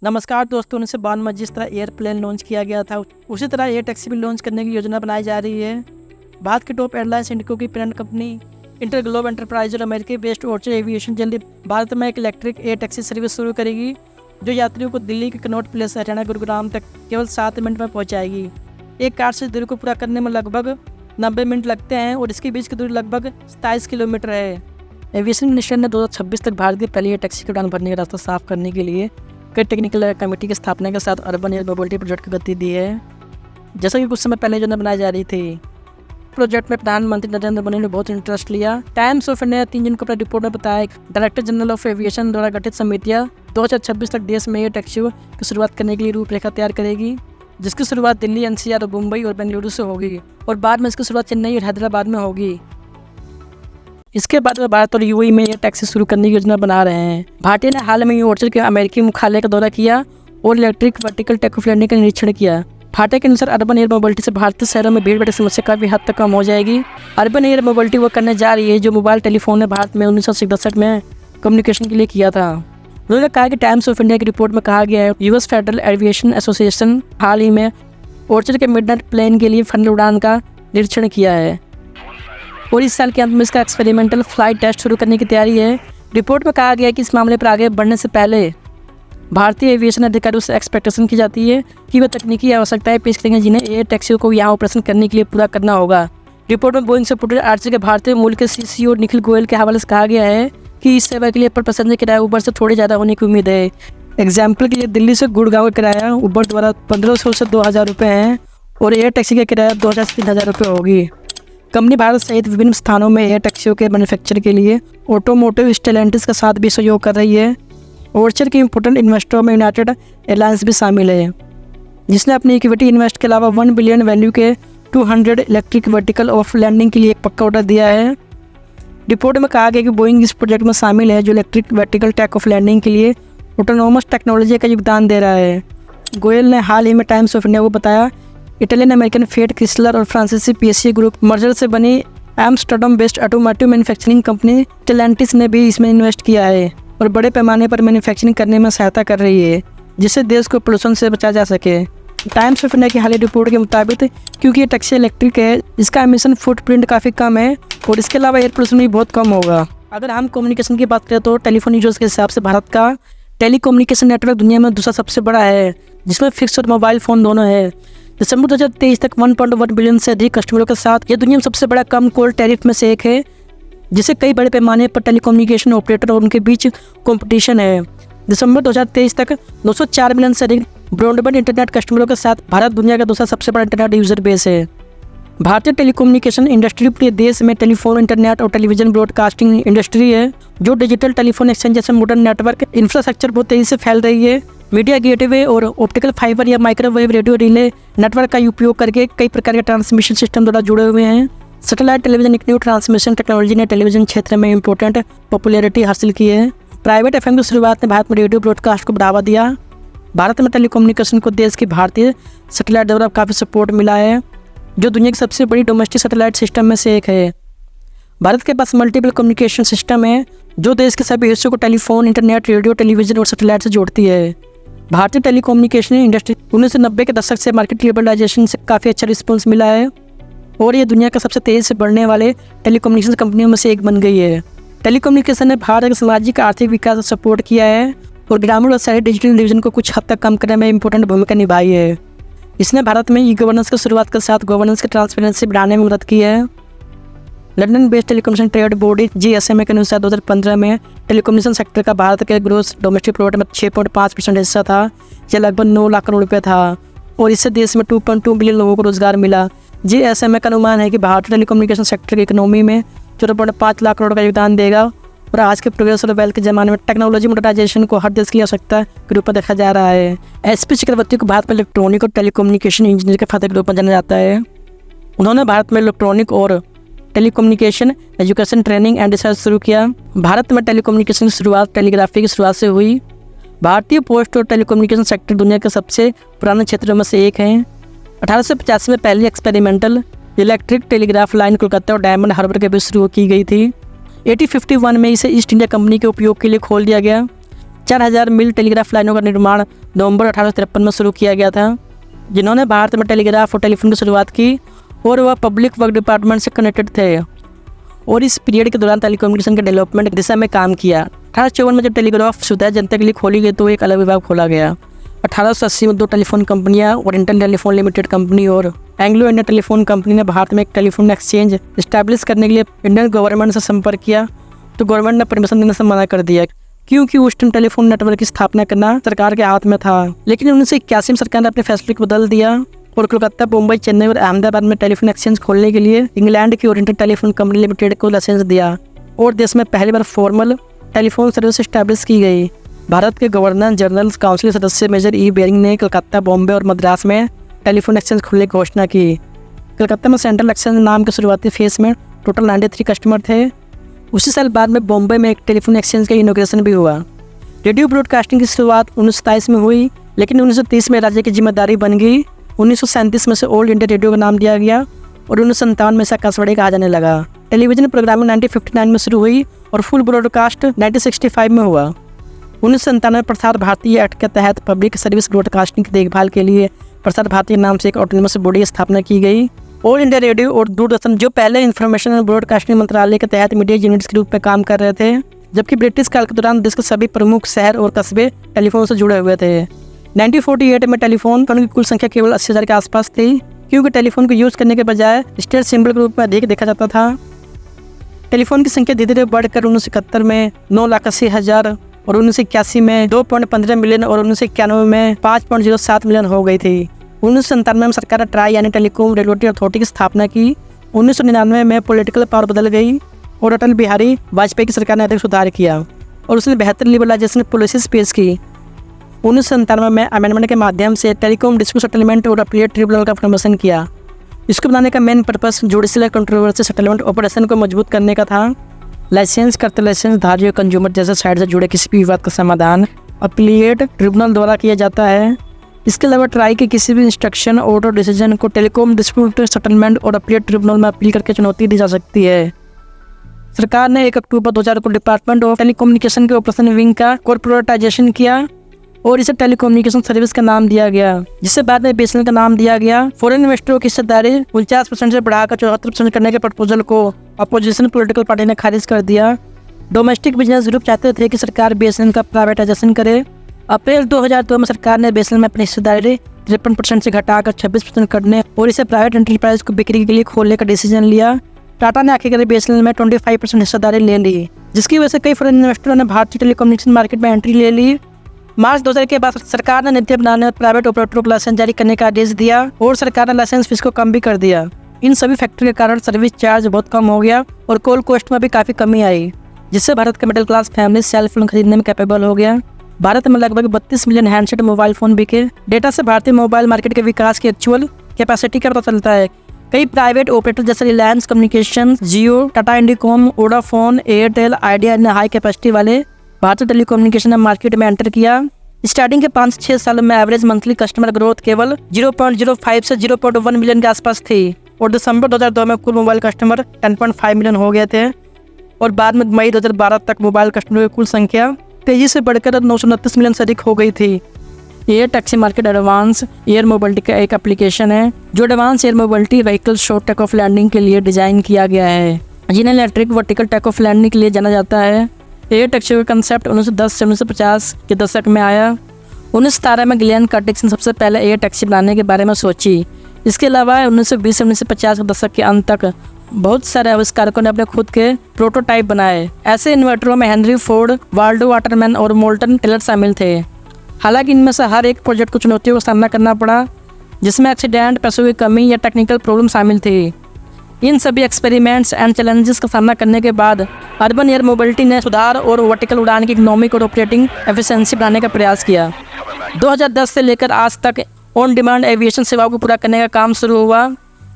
नमस्कार दोस्तों, 1992 में जिस तरह एयरप्लेन लॉन्च किया गया था, उसी तरह एयर टैक्सी भी लॉन्च करने की योजना बनाई जा रही है। भारत की टॉप एयरलाइंस इंडिगो की पेरेंट कंपनी इंटरग्लोब एंटरप्राइज और अमेरिकी बेस्ड ऑर्चर एविएशन जल्दी भारत में एक इलेक्ट्रिक एयर टैक्सी सर्विस शुरू करेगी, जो यात्रियों को दिल्ली के कनॉट प्लेस हरियाणा गुरुग्राम तक केवल 7 मिनट में पहुँचाएगी। एक कार से दूरी को पूरा करने में लगभग 90 मिनट लगते हैं और इसके बीच की दूरी लगभग 27 किलोमीटर है। एविएशन मिनिस्टर ने 2026 तक भारत की पहली एयर टैक्सी की उड़ान भरने का रास्ता साफ करने के लिए कई टेक्निकल कमेटी की स्थापना के साथ अर्बन एयर मोबिलिटी प्रोजेक्ट को गति दी है, जैसा कि कुछ समय पहले योजना बनाई जा रही थी। प्रोजेक्ट में प्रधानमंत्री नरेंद्र मोदी ने बहुत इंटरेस्ट लिया। टाइम्स ऑफ इंडिया 3 जून को अपनी रिपोर्ट में बताया डायरेक्टर जनरल ऑफ एविएशन द्वारा गठित समितियां 2026 तक देश में एयर टैक्सियों की शुरुआत करने के लिए रूपरेखा तैयार करेगी, जिसकी शुरुआत दिल्ली, एनसीआर, मुंबई और बेंगलुरु से होगी और बाद में इसकी शुरुआत चेन्नई और हैदराबाद में होगी। इसके बाद वे भारत और यूएई में एयर टैक्सी शुरू करने की योजना बना रहे हैं। भाटिया ने हाल में ऑर्चर के अमेरिकी मुख्यालय का दौरा किया और electric vertical take off landing का निरीक्षण किया। भाटिया के अनुसार अर्बन एयर मोबिलिटी से भारतीय शहरों में भीड़ भाड़ की समस्या काफी हद तक कम हो जाएगी। अर्बन एयर मोबिलिटी वो करने जा रही है जो मोबाइल टेलीफोन ने भारत में 1967 में कम्युनिकेशन के लिए किया था। उन्होंने कहा कि टाइम्स ऑफ इंडिया की रिपोर्ट में कहा गया है यूएस फेडरल एविएशन एसोसिएशन हाल ही में ऑर्चर के मिडनाइट प्लेन के लिए फनल उड़ान का निरीक्षण किया है और इस साल के अंत में इसका एक्सपेरिमेंटल फ्लाइट टेस्ट शुरू करने की तैयारी है। रिपोर्ट में कहा गया है कि इस मामले पर आगे बढ़ने से पहले भारतीय एविएशन अधिकारियों से एक्सपेक्टेशन की जाती है कि वे तकनीकी आवश्यकताएं पेश करेंगे जिन्हें एयर टैक्सियों को यहाँ ऑपरेशन करने के लिए पूरा करना होगा। रिपोर्ट में बोइंग से पुटेड आरसी के भारतीय मूल के सीसीओ निखिल गोयल के हवाले से कहा गया है कि इस सेवा के लिए पर पैसेंजर किराया उबर से थोड़ी ज़्यादा होने की उम्मीद है। एग्जाम्पल के लिए दिल्ली से गुड़गांव का किराया उबर द्वारा 1500 से 2000 रुपये है और एयर टैक्सी का किराया 2000 से 3000 रुपये होगी। कंपनी भारत सहित विभिन्न स्थानों में एयर टैक्सियों के मैन्युफैक्चर के लिए ऑटोमोटिव स्टेलेंटिस का साथ भी सहयोग कर रही है। ऑर्चर के इंपोर्टेंट इन्वेस्टरों में यूनाइटेड एयरलाइंस भी शामिल है, जिसने अपनी इक्विटी इन्वेस्ट के अलावा 1 बिलियन वैल्यू के 200 इलेक्ट्रिक वर्टिकल ऑफ लैंडिंग के लिए एक पक्का ऑर्डर दिया है। रिपोर्ट में कहा गया कि बोइंग इस प्रोजेक्ट में शामिल है जो electric vertical take off landing के लिए ऑटोनोमस टेक्नोलॉजी का योगदान दे रहा है। गोयल ने हाल ही में टाइम्स ऑफ इंडिया को बताया इटालियन अमेरिकन फेट क्रिसलर और फ्रांसीसी पीएससी ग्रुप मर्जर से बनी Amsterdam based automotive manufacturing company Stellantis ने भी इसमें इन्वेस्ट किया है और बड़े पैमाने पर मैन्युफैक्चरिंग करने में सहायता कर रही है, जिससे देश को पोल्यूशन से बचा जा सके। टाइम्स ऑफ इंडिया की हालिया रिपोर्ट के मुताबिक क्योंकि ये टैक्सी इलेक्ट्रिक है, इसका एमिशन फुटप्रिंट काफ़ी कम है और इसके अलावा एयर पोल्यूशन भी बहुत कम होगा। अगर हम कम्युनिकेशन की बात करें तो टेलीफोन यूजर्स के हिसाब से भारत का टेलीकम्युनिकेशन नेटवर्क दुनिया में दूसरा सबसे बड़ा है, जिसमें फिक्स और मोबाइल फ़ोन दोनों है। दिसंबर 2023 तक 1.1 बिलियन से अधिक कस्टमरों के साथ यह दुनिया में सबसे बड़ा कम कॉल टैरिफ में से एक है, जिसे कई बड़े पैमाने पर टेलीकम्युनिकेशन ऑपरेटर और उनके बीच कंपटीशन है। दिसंबर 2023 तक 904 मिलियन से अधिक ब्रॉडबैंड इंटरनेट कस्टमरों के साथ भारत दुनिया का दूसरा सबसे बड़ा इंटरनेट यूजर बेस है। भारतीय टेलीकम्युनिकेशन इंडस्ट्री पूरे देश में टेलीफोन, इंटरनेट और टेलीविजन ब्रॉडकास्टिंग इंडस्ट्री है, जो डिजिटल टेलीफोन एक्सचेंज जैसे मॉडर्न नेटवर्क इंफ्रास्ट्रक्चर बहुत तेजी से फैल रही है। मीडिया गेटवे और ऑप्टिकल फाइबर या माइक्रोवेव रेडियो रिले नेटवर्क का उपयोग करके कई प्रकार के ट्रांसमिशन सिस्टम द्वारा जुड़े हुए हैं। सैटेलाइट टेलीविजन एक न्यू ट्रांसमिशन टेक्नोलॉजी ने टेलीविजन क्षेत्र में इंपॉर्टेंट पॉपुलैरिटी हासिल की है। प्राइवेट एफएम की शुरुआत ने भारत में रेडियो ब्रॉडकास्ट को बढ़ावा दिया। भारत में टेलीकम्युनिकेशन को देश की भारतीय सैटेलाइट द्वारा काफ़ी सपोर्ट मिला है, जो दुनिया की सबसे बड़ी डोमेस्टिक सैटेलाइट सिस्टम में से एक है। भारत के पास मल्टीपल कम्युनिकेशन सिस्टम है, जो देश के सभी हिस्सों को टेलीफोन, इंटरनेट, रेडियो, टेलीविजन और सैटेलाइट से जोड़ती है। भारतीय टेलीकम्युनिकेशन इंडस्ट्री 1990 के दशक से मार्केट लिबरलाइजेशन से काफ़ी अच्छा रिस्पॉन्स मिला है और ये दुनिया का सबसे तेज़ से बढ़ने वाले टेलीकम्युनिकेशन कंपनियों में से एक बन गई है। टेलीकम्युनिकेशन ने भारत के सामाजिक आर्थिक विकास को सपोर्ट किया है और ग्रामीण और शहरी डिजिटल डिवीजन को कुछ हद तक कम करने में इंपॉर्टेंट भूमिका निभाई है। इसने भारत में ई गवर्नेंस की शुरुआत के साथ गवर्नेंस की ट्रांसपेरेंसी बढ़ाने में मदद की है। London based telecommunication trade body GSMA के अनुसार 2015 में टेलीकम्युनिकेशन सेक्टर का भारत के ग्रोस डोमेस्टिक प्रोडक्ट में 6.5% हिस्सा था, यह लगभग 9 लाख करोड़ रुपये था और इससे देश में 2.2 बिलियन लोगों को रोजगार मिला। GSMA का अनुमान है कि भारतीय टेलीकम्युनिकेशन सेक्टर की इकोनॉमी में 14.5 लाख करोड़ का योगदान देगा और आज के प्रोग्रेस और वेल्थ के ज़माने में टेक्नोलॉजी मॉडर्नाइजेशन को हर देश की आवश्यकता के रूप में देखा जा रहा है। SP चक्रवर्ती को भारत में इलेक्ट्रॉनिक और टेलीकम्युनिकेशन इंजीनियर के फतेह के रूप में जाना जाता है। उन्होंने भारत में इलेक्ट्रॉनिक और telecommunication education, training and research शुरू किया। भारत में टेलीकम्युनिकेशन की शुरुआत टेलीग्राफी की शुरुआत से हुई। भारतीय पोस्ट और टेलीकम्युनिकेशन सेक्टर दुनिया के सबसे पुराने क्षेत्रों में से एक है। 1885 में पहली experimental electric telegraph line Kolkata और डायमंड हार्बर के बीच शुरू की गई थी। 1851 में इसे ईस्ट इंडिया कंपनी के उपयोग के लिए खोल दिया गया। 4000 मील टेलीग्राफ लाइनों का निर्माण नवंबर 1853 में शुरू किया गया था, जिन्होंने भारत में टेलीग्राफ और टेलीफोन की शुरुआत की, और वह पब्लिक वर्क डिपार्टमेंट से कनेक्टेड थे और इस पीरियड के दौरान टेलीकम्युनिकेशन के डेवलपमेंट की दिशा में काम किया। 1854 में जब टेलीग्राफ सुविधा जनता के लिए खोली गई तो एक अलग विभाग खोला गया। 1880 में 2 टेलीफोन कंपनियां, ओरिएंटल टेलीफोन लिमिटेड कंपनी और एंग्लो इंडियन टेलीफोन कंपनी ने भारत में एक टेलीफोन एक्सचेंज इस्टेब्लिश करने के लिए इंडियन गवर्नमेंट से संपर्क किया, तो गवर्नमेंट ने परमिशन देने से मना कर दिया, क्योंकि उस टाइम टेलीफोन नेटवर्क की स्थापना करना सरकार के हाथ में था। लेकिन 1981 में सरकार ने अपने फैसले को बदल दिया और कोलकाता, मुंबई, चेन्नई और अहमदाबाद में टेलीफोन एक्सचेंज खोलने के लिए इंग्लैंड की ओरिएंटल टेलीफोन कंपनी लिमिटेड को लाइसेंस दिया और देश में पहली बार फॉर्मल टेलीफोन सर्विस इस्टेब्लिश की गई। भारत के गवर्नर जनरल काउंसिल सदस्य मेजर ई बेरिंग ने कलकत्ता, बॉम्बे और मद्रास में टेलीफोन एक्सचेंज खोलने की घोषणा की। कलकत्ता में सेंट्रल एक्सचेंज नाम के शुरुआती फेज में टोटल 93 कस्टमर थे। उसी साल बाद में बॉम्बे में एक टेलीफोन एक्सचेंज का इनॉग्रेशन भी हुआ। रेडियो ब्रॉडकास्टिंग की शुरुआत 1927 में हुई, लेकिन 1930 में राज्य की जिम्मेदारी बन गई। 1937 में से ऑल इंडिया रेडियो का नाम दिया गया और 1957 में से आकाशवाणी कहा जाने लगा। टेलीविजन प्रोग्रामिंग 1959 में शुरू हुई और फुल ब्रॉडकास्ट 1965 में हुआ। 1997 में प्रसार भारती एक्ट के तहत पब्लिक सर्विस ब्रॉडकास्टिंग की देखभाल के लिए प्रसार भारती नाम से एक ऑटोनोमस बॉडी की स्थापना की गई। ऑल इंडिया रेडियो और दूरदर्शन, जो पहले इंफॉर्मेशन एंड ब्रॉडकास्टिंग मंत्रालय के तहत मीडिया यूनिट्स के रूप में काम कर रहे थे, जबकि ब्रिटिश काल के दौरान देश के सभी प्रमुख शहर और कस्बे टेलीफोन से जुड़े हुए थे। 1948 में टेलीफोन की कुल संख्या केवल 80,000 के आसपास थी, क्योंकि टेलीफोन को यूज करने के बजाय स्टेट सिंबल के रूप में अधिक देखा जाता था। टेलीफोन की संख्या धीरे धीरे बढ़कर 1971 में 9,80,000 और 1981 में 2.15 मिलियन और 1991 में 5.07 मिलियन हो गई थी। 1997 में सरकार ने ट्राई यानी टेलीकॉम रेगुलेटरी अथॉरिटी की स्थापना की। 1999 में पॉलिटिकल पावर बदल गई और अटल बिहारी वाजपेयी की सरकार ने अधिक सुधार किया और उसने बेहतर लिबरलाइजेशन पॉलिसीज पेश की। 1997 में अमेंडमेंट के माध्यम से टेलीकॉम डिस्प्यूट सेटलमेंट और अपीलेट ट्रिब्यूनल का फॉर्मेशन किया। इसको बनाने का main purpose judicial controversy settlement operation को मजबूत करने का था। लाइसेंस करते लाइसेंस धारी और कंज्यूमर जैसे साइड से जुड़े किसी भी विवाद का समाधान अपीलेट ट्रिब्यूनल द्वारा किया जाता है। इसके अलावा ट्राई के किसी भी इंस्ट्रक्शन, ऑर्डर, डिसीजन को टेलीकॉम डिस्प्यूट सेटलमेंट और अपीलेट ट्रिब्यूनल में अपील करके चुनौती दी जा सकती है। सरकार ने 1 अक्टूबर 2000 को डिपार्टमेंट ऑफ टेलीकम्युनिकेशन के ऑपरेशन विंग का कॉर्पोरेटाइजेशन किया और इसे टेलीकम्युनिकेशन सर्विस का नाम दिया गया, जिससे बाद में बीएसएनएल का नाम दिया गया। फॉरेन इन्वेस्टरों की हिस्सेदारी 49% से बढ़ाकर 74% करने के प्रपोजल को अपोजिशन पॉलिटिकल पार्टी ने खारिज कर दिया। डोमेस्टिक बिजनेस ग्रुप चाहते थे कि सरकार बीएसएनएल का प्राइवेटाइजेशन करे। अप्रैल 2002 में सरकार ने बीएसएनएल में अपनी हिस्सेदारी 53% से घटाकर 26% करने और इसे प्राइवेट एंटरप्राइज को बिक्री के लिए खोलने का डिसीजन लिया। टाटा ने आखिरकार बीएसएनएल में 25% हिस्सेदारी ले ली, जिसकी वजह से कई फॉरेन इन्वेस्टरों ने भारतीय टेलीकम्युनिकेशन मार्केट में एंट्री ले ली। मार्च 2000 के बाद सरकार ने नीति बनाने और प्राइवेट ऑपरेटरों को लाइसेंस जारी करने का आदेश दिया और सरकार ने लाइसेंस फीस को कम भी कर दिया। इन सभी फैक्टर के कारण सर्विस चार्ज बहुत कम हो गया और कॉल कॉस्ट में भी काफ़ी कमी आई, जिससे भारत का middle class family cell phone खरीदने में कैपेबल हो गया। भारत में लगभग 32 मिलियन हैंडसेट मोबाइल फ़ोन बिके। डेटा से भारतीय मोबाइल मार्केट के विकास की एक्चुअल कैपेसिटी का पता चलता है। कई प्राइवेट ऑपरेटर जैसे Reliance communication, Jio, Tata Indicom, Vodafone, Airtel, Idea ने हाई कैपेसिटी वाले भारतीय टेलीकम्युनिकेशन मार्केट में एंटर किया। स्टार्टिंग के 5-6 सालों में एवरेज मंथली कस्टमर ग्रोथ केवल 0.05 से 0.1 मिलियन के आसपास थी और दिसंबर 2002 में कुल मोबाइल कस्टमर 10.5 मिलियन हो गए थे और बाद में मई 2012 तक मोबाइल कस्टमर की कुल संख्या तेजी से बढ़कर 929 मिलियन से अधिक हो गई थी। Air taxi market advance air mobility का एक एप्लीकेशन है जो advance air mobility vehicle short take off landing के लिए डिजाइन किया गया है, जिन्हें electric vertical take off landing के लिए जाना जाता है। एयर टैक्सी का कंसेप्ट 1910 से 1950 के दशक में आया। 1917 में ग्लेन कार्टिक्स ने सबसे पहले एयर टैक्सी बनाने के बारे में सोची। इसके अलावा 1920 से 1950 के दशक के अंत तक बहुत सारे आविष्कारकों ने अपने खुद के प्रोटोटाइप बनाए। ऐसे इन्वर्टरों में हेनरी फोर्ड, वाल्डो वाटरमैन और मोल्टन टेलर शामिल थे। हालांकि इनमें से हर एक प्रोजेक्ट को चुनौतियों का सामना करना पड़ा, जिसमें एक्सीडेंट, पैसों की कमी या टेक्निकल प्रॉब्लम शामिल थी। इन सभी एक्सपेरिमेंट्स एंड चैलेंजेस का सामना करने के बाद अर्बन एयर मोबिलिटी ने सुधार और वर्टिकल उड़ान की इकोनॉमिक और ऑपरेटिंग एफिशिएंसी बढ़ाने का प्रयास किया। 2010 से लेकर आज तक ऑन डिमांड एविएशन सेवाओं को पूरा करने का काम शुरू हुआ,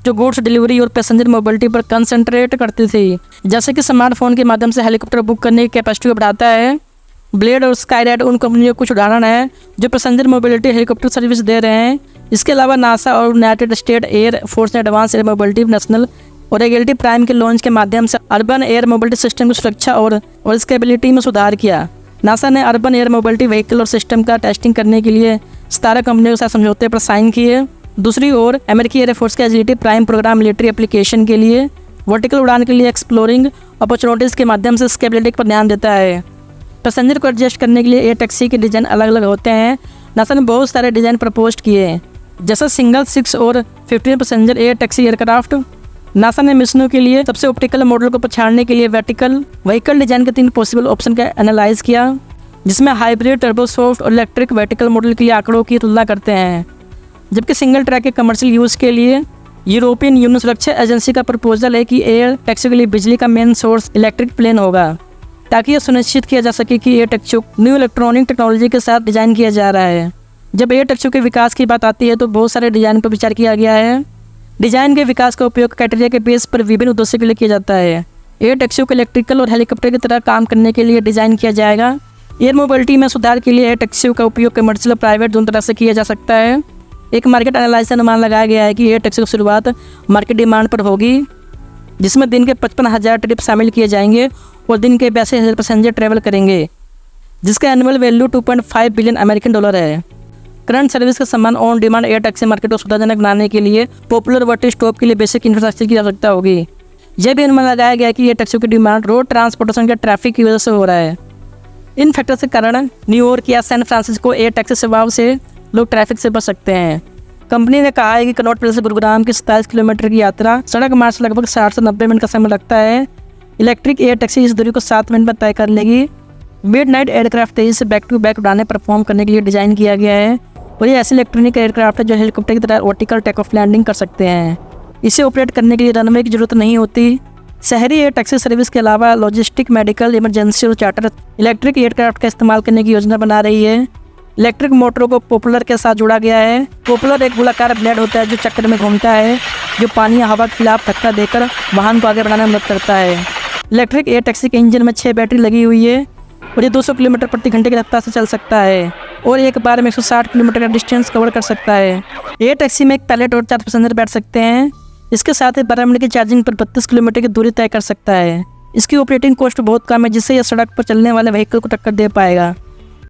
जो गुड्स डिलीवरी और पैसेंजर मोबिलिटी पर कंसंट्रेट करती थी। जैसे कि स्मार्टफोन के माध्यम से हेलीकॉप्टर बुक करने की कैपेसिटी को बढ़ाता है। ब्लेड और स्काईराइड उन कंपनियों कुछ उदाहरण है जो पैसेंजर मोबिलिटी हेलीकॉप्टर सर्विस दे रहे हैं। इसके अलावा नासा और यूनाइटेड स्टेट एयर फोर्स ने एडवांस एयर मोबिलिटी नेशनल और एगेलिटी प्राइम के लॉन्च के माध्यम से अर्बन एयर मोबिलिटी सिस्टम की सुरक्षा और स्केबिलिटी में सुधार किया। नासा ने अर्बन एयर मोबिलिटी व्हीकल और सिस्टम का टेस्टिंग करने के लिए 17 कंपनियों के साथ समझौते पर साइन किए। दूसरी ओर अमेरिकी एयरफोर्स का agility prime program military application के लिए वर्टिकल उड़ान के लिए एक्सप्लोरिंग अपॉर्चुनिटीज़ के माध्यम से स्केलेबिलिटी पर ध्यान देता है। पैसेंजर को एडजस्ट करने के लिए एयर टैक्सी के डिज़ाइन अलग अलग होते हैं। नासा ने बहुत सारे डिज़ाइन प्रपोज किए हैं, जैसे सिंगल 6 और 15 passenger air taxi aircraft. NASA ने मिशनों के लिए सबसे ऑप्टिकल मॉडल को पछाड़ने के लिए वर्टिकल व्हीकल डिज़ाइन के 3 पॉसिबल ऑप्शन का एनालाइज किया, जिसमें हाइब्रिड, टर्बोसॉफ्ट और इलेक्ट्रिक वर्टिकल मॉडल के लिए आंकड़ों की तुलना करते हैं। जबकि सिंगल ट्रैक के कमर्शियल यूज़ के लिए यूरोपियन यूनियन सुरक्षा एजेंसी का प्रपोजल है कि एयर टैक्सी के लिए बिजली का मेन सोर्स इलेक्ट्रिक प्लेन होगा, ताकि यह सुनिश्चित किया जा सके कि air taxi new electronic technology के साथ डिज़ाइन किया जा रहा है। जब एयर टैक्सी के विकास की बात आती है तो बहुत सारे डिज़ाइन पर विचार किया गया है। डिज़ाइन के विकास का उपयोग क्राइटेरिया के बेस पर विभिन्न उद्देश्यों के लिए किया जाता है। एयर टैक्सी को इलेक्ट्रिकल और हेलीकॉप्टर की तरह काम करने के लिए डिज़ाइन किया जाएगा। एयर मोबिलिटी में सुधार के लिए एयर टैक्सी का उपयोग कमर्शियल और प्राइवेट दोनों तरह से किया जा सकता है। एक मार्केट एनालिसिस से अनुमान लगाया गया है कि एयर टैक्सी की शुरुआत मार्केट डिमांड पर होगी, जिसमें दिन के 55,000 ट्रिप शामिल किए जाएंगे और दिन के 82,000 पैसेंजर ट्रैवल करेंगे, जिसका annual value $2.5 billion American dollar है। करंट सर्विस के समान on demand air taxi market को सुविधाजनक बनाने के लिए पॉपुलर वर्टिकल स्टॉप के लिए बेसिक इंफ्रास्ट्रक्चर की आवश्यकता होगी। यह भी अनुमान लगाया गया है कि एयर टैक्सी की डिमांड रोड ट्रांसपोर्टेशन के ट्रैफिक की वजह से हो रहा है। इन फैक्टर्स के कारण न्यूयॉर्क या सैन फ्रांसिस्को एयर टैक्सी सेवाओं से लोग ट्रैफिक से बच सकते हैं। कंपनी ने कहा है कि कनॉट प्लेस से गुरुग्राम की 27 किलोमीटर की यात्रा सड़क मार्ग से लगभग 60 से 90 मिनट का समय लगता है। इलेक्ट्रिक एयर टैक्सी इस दूरी को 7 मिनट में तय कर लेगी। मिडनाइट एयरक्राफ्ट तेजी से बैक टू बैक उड़ानें परफॉर्म करने के लिए डिज़ाइन किया गया है और ये ऐसे इलेक्ट्रॉनिक एयरक्राफ्ट है जो हेलीकॉप्टर की तरह वर्टिकल टेक ऑफ लैंडिंग कर सकते हैं। इसे ऑपरेट करने के लिए रनवे की जरूरत नहीं होती। शहरी एयर टैक्सी सर्विस के अलावा लॉजिस्टिक, मेडिकल, इमरजेंसी और चार्टर इलेक्ट्रिक एयरक्राफ्ट का इस्तेमाल करने की योजना बना रही है। इलेक्ट्रिक मोटरों को पॉपुलर के साथ जोड़ा गया है। पॉपुलर एक गोलाकार ब्लेड होता है जो चक्र में घूमता है, जो पानी या हवा के खिलाफ धक्का देकर वाहन को आगे बढ़ाने में मदद करता है। इलेक्ट्रिक एयर टैक्सी के इंजन में 6 बैटरी लगी हुई है और ये 200 किलोमीटर प्रति घंटे की रफ्तार से चल सकता है और एक बार में 160 किलोमीटर का डिस्टेंस कवर कर सकता है। एयर टैक्सी में एक पायलट और 4 पैसेंजर बैठ सकते हैं। इसके साथ ही 12 मिनट की चार्जिंग पर 32 किलोमीटर की दूरी तय कर सकता है। इसकी ऑपरेटिंग कॉस्ट बहुत कम है, जिससे यह सड़क पर चलने वाले व्हीकल को टक्कर दे पाएगा।